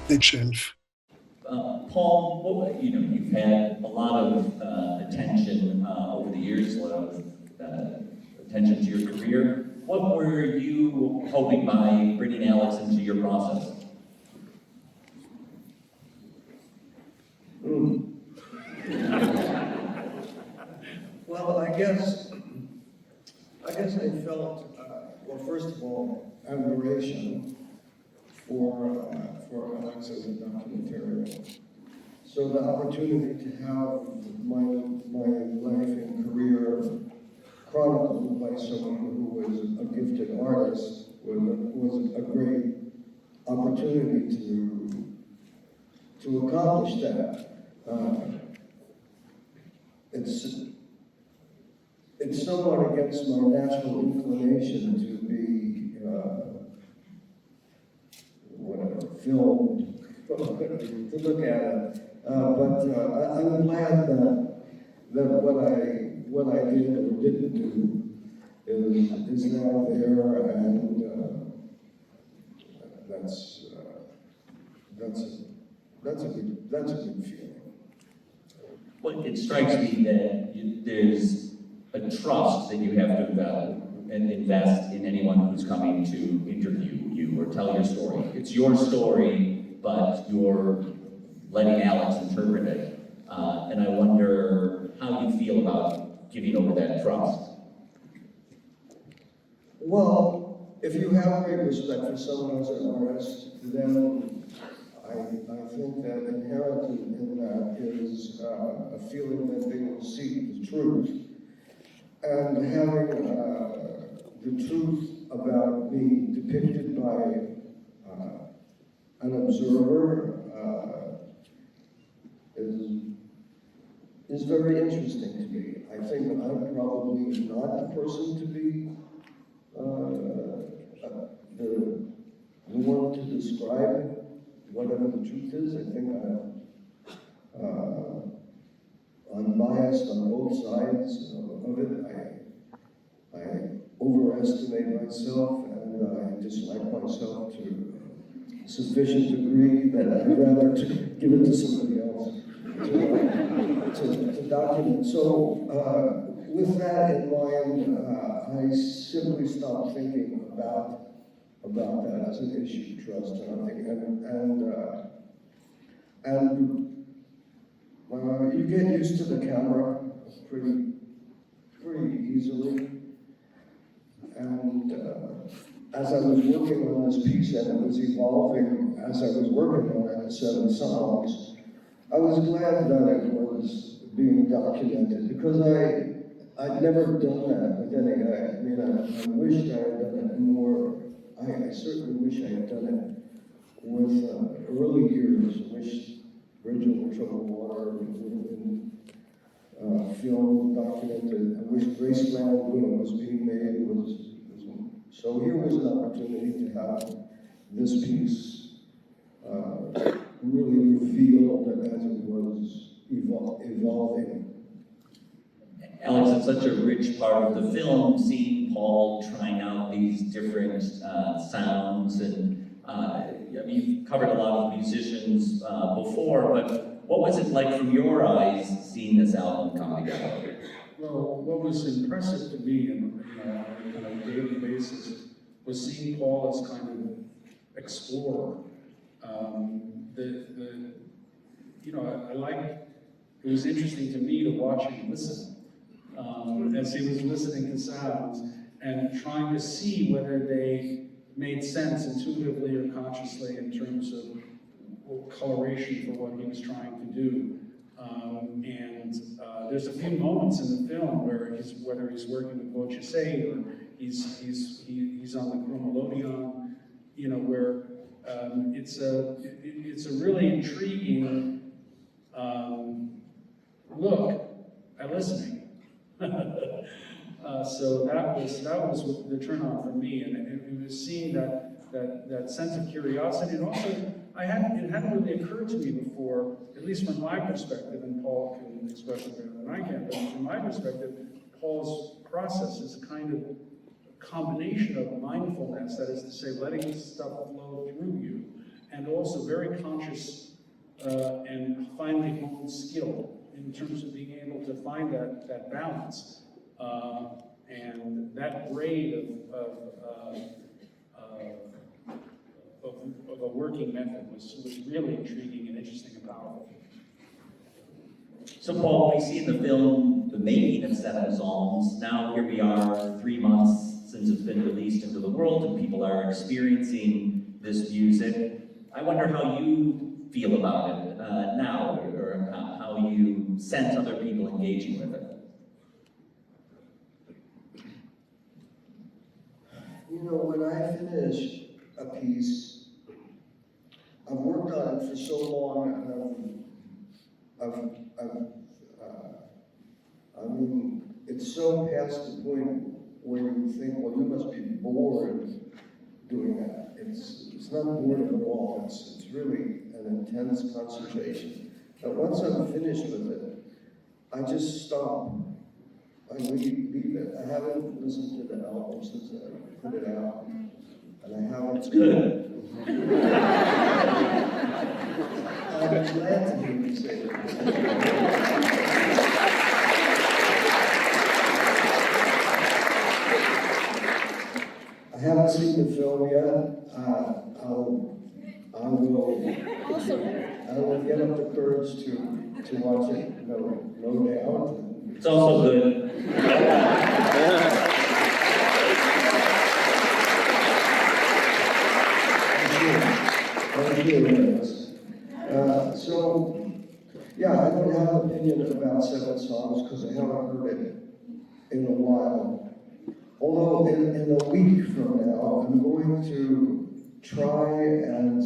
big change. Paul, you've had a lot of attention over the years, a lot of attention to your career. What were you hoping by bringing Alex into your process? Well, I guess I felt, well, first of all, admiration for Alex as a documentarian. So the opportunity to have my life and career chronicled by someone who was a gifted artist was a great opportunity to accomplish that. It's somewhat against my natural inclination to be filmed, to look at it. But I'm glad that what I did or didn't do is now there, and that's a good feeling. Well, it strikes me that there's a trust that you have to develop and invest in anyone who's coming to interview you or tell your story. It's your story, but you're letting Alex interpret it. And I wonder how you feel about giving over that trust. Well, if you have great respect for someone as an artist, then I think that inherent in that is a feeling that they will see the truth. And having the truth about me depicted by an observer is very interesting to me. I think I'm probably not the person to be the one to describe whatever the truth is. I think I'm biased on both sides of it. I overestimate myself, and I dislike myself to a sufficient degree that I'd rather give it to somebody else to document. So with that in mind, I simply stopped thinking about that as an issue of trust, and you get used to the camera pretty easily. And as I was working on this piece, and it was evolving as I was working on it, 7 songs, I was glad that it was being documented, because I'd never done that with any. I wished I had done it more. I certainly wish I had done it with early years. I wish Bridge Over Troubled Water would have been filmed, documented. I wish Graceland, when it was being made, was. So here was an opportunity to have this piece really revealed as it was evolving. Alex, it's such a rich part of the film, seeing Paul trying out these different sounds, and you've covered a lot of musicians before, but what was it like from your eyes seeing this album come together? Well, what was impressive to me on a daily basis was seeing Paul as kind of explorer. It was interesting to me to watch him listen as he was listening to sounds and trying to see whether they made sense intuitively or consciously in terms of coloration for what he was trying to do. There's a few moments in the film where whether he's working with Voce Say or he's on the Chromelodeon, where it's a really intriguing look at listening. So that was the turn on for me, and it was seeing that sense of curiosity, and also it hadn't really occurred to me before, at least from my perspective, and Paul can express it better than I can, but from my perspective, Paul's process is a kind of combination of mindfulness, that is to say, letting stuff flow through you, and also very conscious and finely honed skill in terms of being able to find that balance. And that grade of a working method was really intriguing and interesting and powerful. So Paul, we see in the film the making of Seven Psalms. Now here we are 3 months since it's been released into the world and people are experiencing this music. I wonder how you feel about it now, or how you sense other people engaging with it. You know, when I finish a piece, I've worked on it for so long, and I mean, it's so past the point where you think, well, you must be bored doing that. It's not boredom at all. It's really an intense concentration. But once I'm finished with it, I just stop. I leave it. I haven't listened to the album since I put it out, and I haven't. It's good. I'm glad to hear you say that. I haven't seen the film yet. I will get up the courage to watch it, no doubt. It's also good. I'm sure it is. So, yeah, I don't have an opinion about Seven Psalms because I haven't heard it in a while. Although in a week from now, I'm going to try and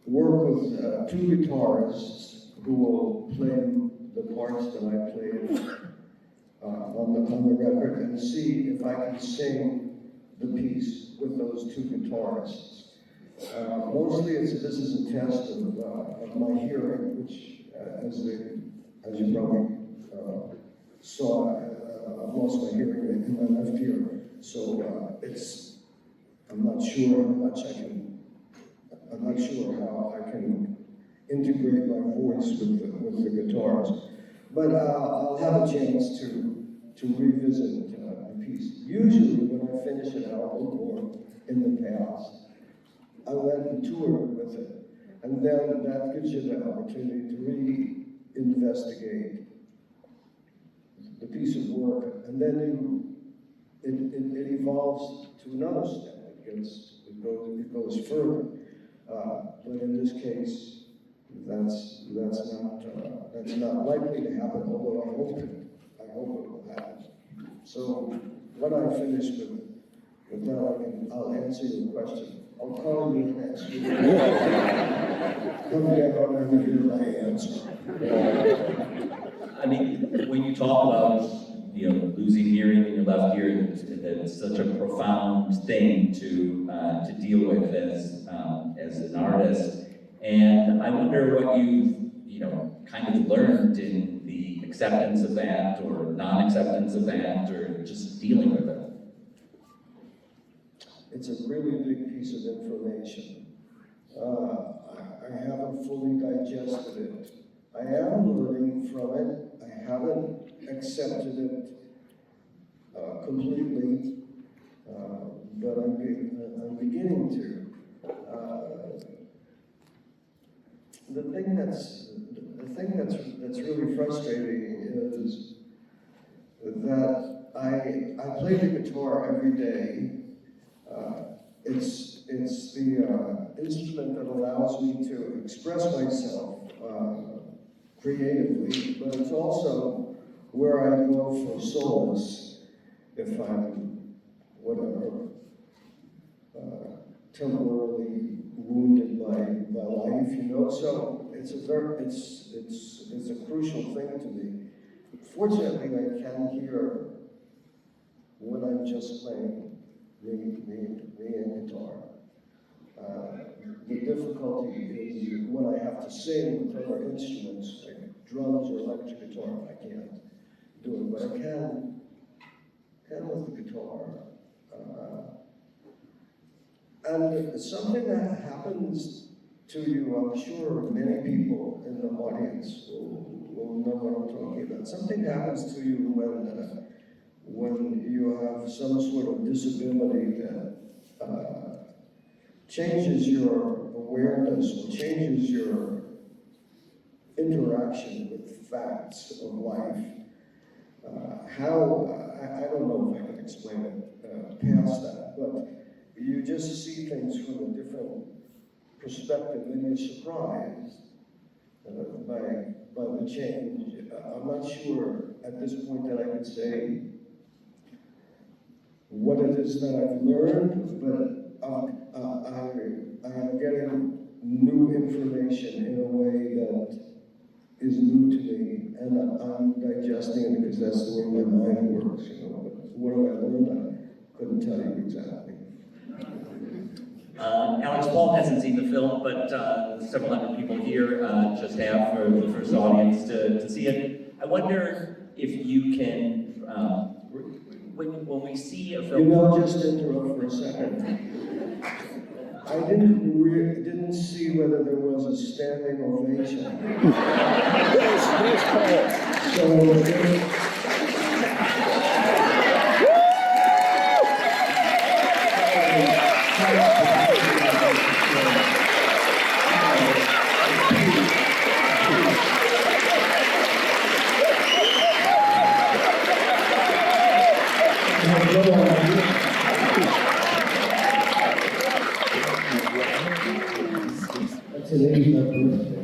work with 2 guitarists who will play the parts that I played on the record, and see if I can sing the piece with those 2 guitarists. Mostly this is a test of my hearing, which, as you probably saw, I've lost my hearing in my left ear. So I'm not sure how I can integrate my voice with the guitars. But I'll have a chance to revisit a piece. Usually when I finish an album, or in the past, I went and toured with it. And then that gives you the opportunity to re-investigate the piece of work. And then it evolves to another step. It goes further. But in this case, that's not likely to happen, although I hope it will happen. So when I finish with that, I'll answer your question. I'll call you next week. Come down and hear my answer. I mean, when you talk about, losing hearing in your left ear, that's such a profound thing to deal with as an artist. And I wonder what you've, kind of learned in the acceptance of that, or non-acceptance of that, or just dealing with it. It's a really big piece of information. I haven't fully digested it. I am learning from it. I haven't accepted it completely, but I'm beginning to. The thing that's really frustrating is that I play the guitar every day. It's the instrument that allows me to express myself creatively, but it's also where I go for solace if I'm, whatever, temporarily wounded by life, So it's a crucial thing to me. Fortunately, I can hear when I'm just playing me and guitar. The difficulty is when I have to sing with other instruments, like drums or electric guitar. I can't do it, but I can with the guitar. And something that happens to you, I'm sure many people in the audience will know what I'm talking about. Something happens to you when you have some sort of disability that changes your awareness or changes your interaction with facts of life. I don't know if I can explain it past that, but you just see things from a different perspective and you're surprised by the change. I'm not sure at this point that I can say what it is that I've learned, but I am getting new information in a way that is new to me, and I'm digesting it because that's the way my mind works, you know. But what have I learned? I couldn't tell you exactly. Alex, Paul hasn't seen the film, but several hundred people here just have for the first audience to see it. I wonder if you can, when we see a film... You know, just to interrupt for a second. I didn't see whether there was a standing ovation. There's Paul. So, today's my birthday.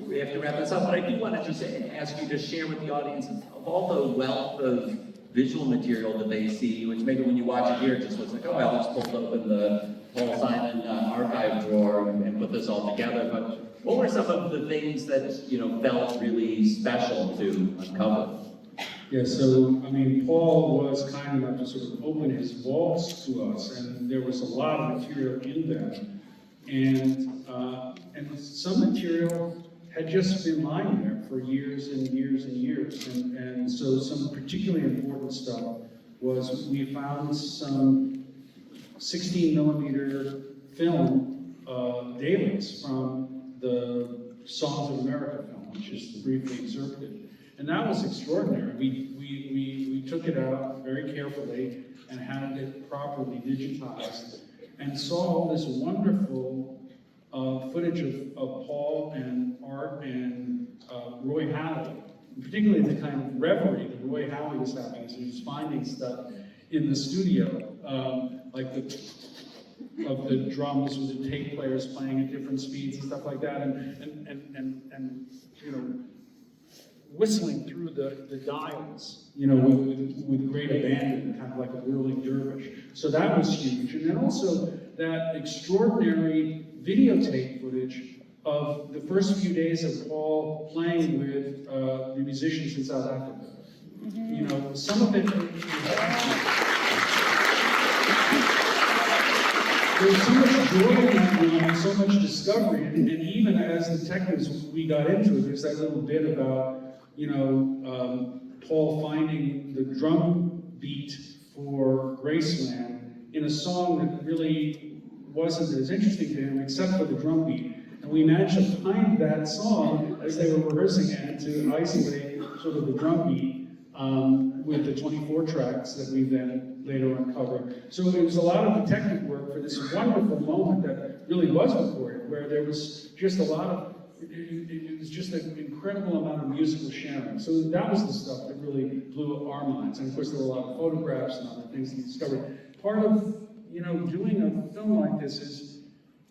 We have to wrap this up, but I do want to just ask you to share with the audience of all the wealth of visual material that they see, which maybe when you watch it here, it just looks like, oh, Alex pulled open the Paul Simon archive drawer and put this all together. But what were some of the things that felt really special to uncover? Yeah, so, I mean, Paul was kind enough to sort of open his vaults to us, and there was a lot of material in them. And some material had just been lying there for years and years and years. And so some particularly important stuff was we found some 16mm film dailies from the Songs of America film, which is briefly excerpted. And that was extraordinary. We took it out very carefully and had it properly digitized and saw all this wonderful footage of Paul and Art and Roy Halley, particularly the kind of reverie that Roy Halley was having as he was finding stuff in the studio, like of the drums with the tape players playing at different speeds and stuff like that, and whistling through the dials, with great abandon, kind of like a whirling dervish. So that was huge. And then also that extraordinary videotape footage of the first few days of Paul playing with the musicians in South Africa. Some of it, there's so much joy in that room, so much discovery, and even as detectives we got into it, there's that little bit about Paul finding the drum beat for Graceland in a song that really wasn't as interesting to him except for the drum beat. And we managed to find that song as they were rehearsing it to isolate sort of the drum beat with the 24 tracks that we then later uncovered. So it was a lot of detective work for this wonderful moment that really was recorded, where there was just a lot of it was just an incredible amount of musical sharing. So that was the stuff that really blew our minds. And of course, there were a lot of photographs and other things that we discovered. Part of doing a film like this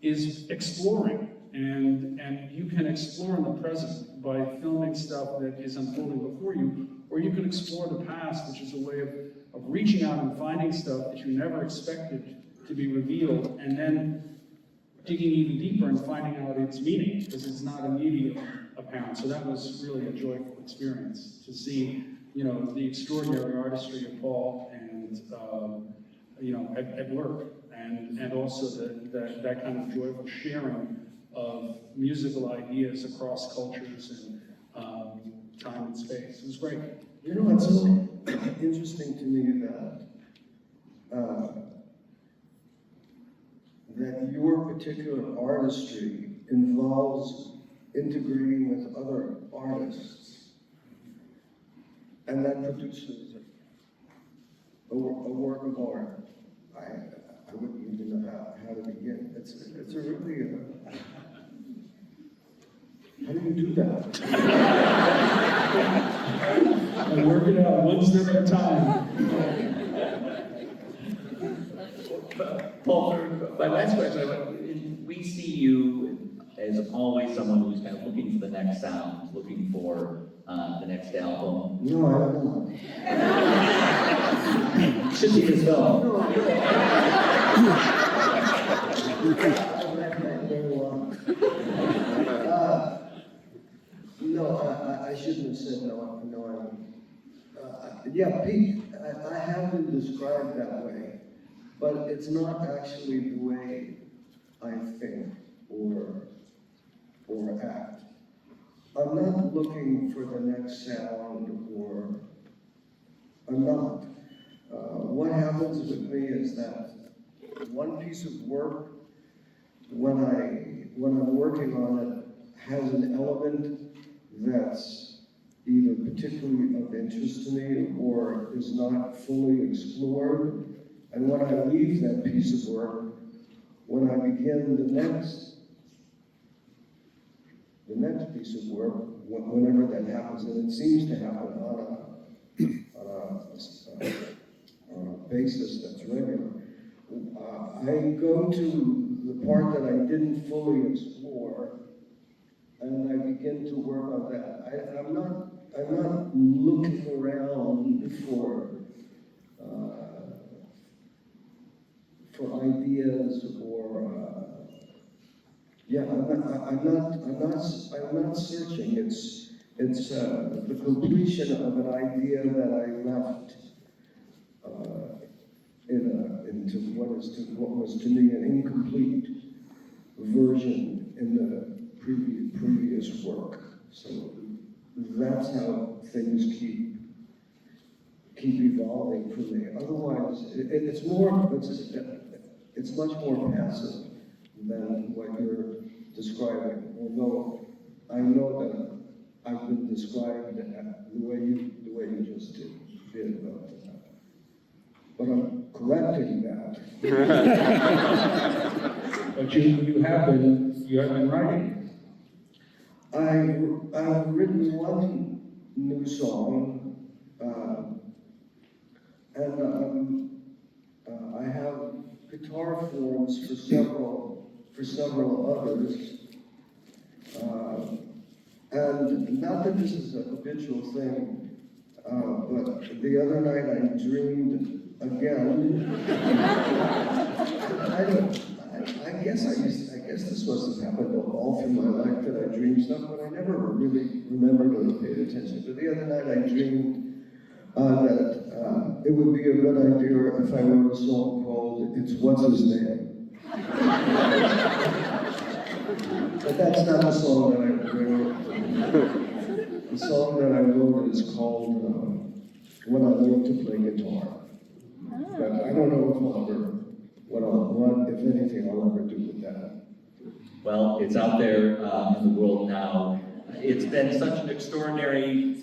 is exploring, and you can explore in the present by filming stuff that is unfolding before you, or you can explore the past, which is a way of reaching out and finding stuff that you never expected to be revealed, and then digging even deeper and finding out its meaning, because it's not immediately apparent. So that was really a joyful experience to see, the extraordinary artistry of Paul and, at work, and also that kind of joyful sharing of musical ideas across cultures and time and space. It was great. You know, it's so interesting to me that your particular artistry involves integrating with other artists, and that produces a work of art. I wouldn't even know how to begin. It's a really, how do you do that? And work it out one step at a time. Paul, for my last question, we see you as always someone who's kind of looking for the next sound, looking for the next album. No, I don't know. You should see this film. No, I don't. No, I shouldn't have said no. Yeah, Pete, I have been described that way, but it's not actually the way I think or act. I'm not looking for the next sound, or I'm not. What happens with me is that one piece of work, when I'm working on it, has an element that's either particularly of interest to me or is not fully explored. And when I leave that piece of work, when I begin the next piece of work, whenever that happens, and it seems to happen on a basis that's regular, I go to the part that I didn't fully explore, and I begin to work on that. I'm not looking around for ideas or I'm not searching. It's the completion of an idea that I left into what was to me an incomplete version in the previous work. So that's how things keep evolving for me. Otherwise, it's much more passive than what you're describing. Although I know that I've been described the way you just did. But I'm correcting that. But you have been writing. I've written one new song, and I have guitar forms for several others. And not that this is a habitual thing, but the other night I dreamed again. I guess this must have happened all through my life that I dream stuff, but I never really remembered or paid attention. But the other night I dreamed that it would be a good idea if I wrote a song called "It's What's His Name." But that's not the song that I wrote. The song that I wrote is called "When I Learned to Play Guitar." But I don't know what, if anything, I'll ever do with that. Well, it's out there in the world now. It's been such an extraordinary,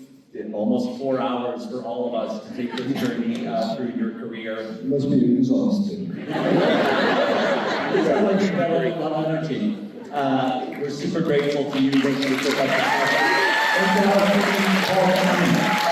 almost 4 hours for all of us to take this journey through your career. You must be exhausted. It's like you've got a lot of energy. We're super grateful to you. Thank you so much. Thank you all for being Thom.